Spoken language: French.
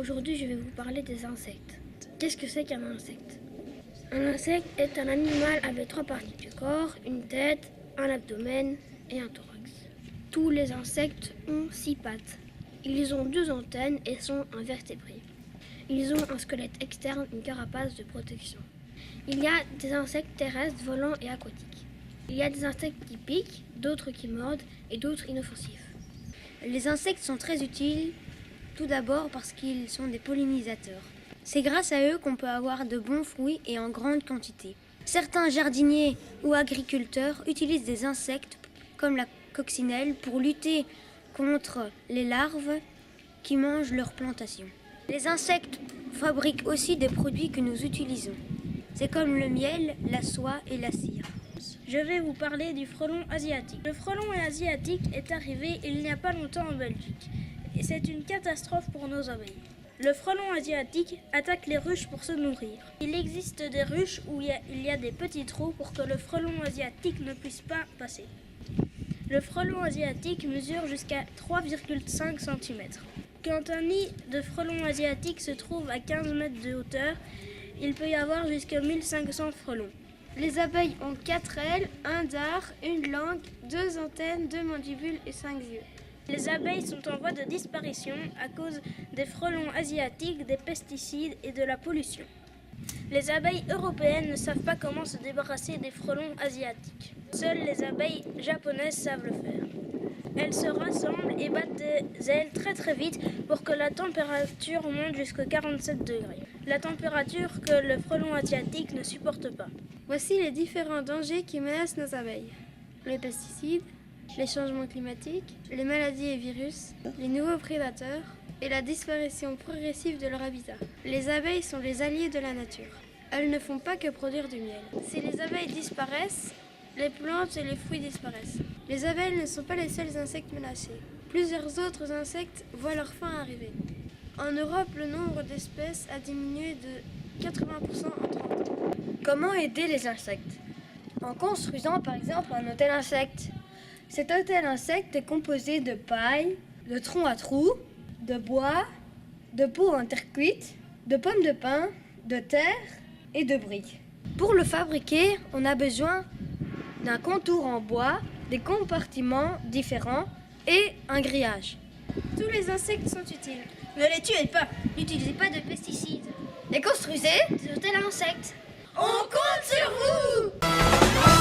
Aujourd'hui, je vais vous parler des insectes. Qu'est-ce que c'est qu'un insecte? Un insecte est un animal avec 3 parties du corps, une tête, un abdomen et un thorax. Tous les insectes ont 6 pattes. Ils ont 2 antennes et sont invertébrés. Ils ont un squelette externe, une carapace de protection. Il y a des insectes terrestres, volants et aquatiques. Il y a des insectes qui piquent, d'autres qui mordent et d'autres inoffensifs. Les insectes sont très utiles, tout d'abord parce qu'ils sont des pollinisateurs. C'est grâce à eux qu'on peut avoir de bons fruits et en grande quantité. Certains jardiniers ou agriculteurs utilisent des insectes comme la coccinelle pour lutter contre les larves qui mangent leurs plantations. Les insectes fabriquent aussi des produits que nous utilisons. C'est comme le miel, la soie et la cire. Je vais vous parler du frelon asiatique. Le frelon asiatique est arrivé il n'y a pas longtemps en Belgique et c'est une catastrophe pour nos abeilles. Le frelon asiatique attaque les ruches pour se nourrir. Il existe des ruches où il y a des petits trous pour que le frelon asiatique ne puisse pas passer. Le frelon asiatique mesure jusqu'à 3,5 cm. Quand un nid de frelon asiatique se trouve à 15 mètres de hauteur, il peut y avoir jusqu'à 1500 frelons. Les abeilles ont 4 ailes, un dard, une langue, 2 antennes, 2 mandibules et 5 yeux. Les abeilles sont en voie de disparition à cause des frelons asiatiques, des pesticides et de la pollution. Les abeilles européennes ne savent pas comment se débarrasser des frelons asiatiques. Seules les abeilles japonaises savent le faire. Elles se rassemblent et battent des ailes très vite pour que la température monte jusqu'à 47 degrés. La température que le frelon asiatique ne supporte pas. Voici les différents dangers qui menacent nos abeilles. Les pesticides, les changements climatiques, les maladies et virus, les nouveaux prédateurs et la disparition progressive de leur habitat. Les abeilles sont les alliés de la nature. Elles ne font pas que produire du miel. Si les abeilles disparaissent, les plantes et les fruits disparaissent. Les abeilles ne sont pas les seuls insectes menacés. Plusieurs autres insectes voient leur fin arriver. En Europe, le nombre d'espèces a diminué de 80% en 30 ans. Comment aider les insectes? En construisant par exemple un hôtel insecte. Cet hôtel insecte est composé de paille, de troncs à trous, de bois, de peaux en terre cuite, de pommes de pin, de terre et de briques. Pour le fabriquer, on a besoin d'un contour en bois, des compartiments différents et un grillage. Tous les insectes sont utiles. Ne les tuez pas! N'utilisez pas de pesticides. Et construisez Des hôtels à insectes. On compte sur vous!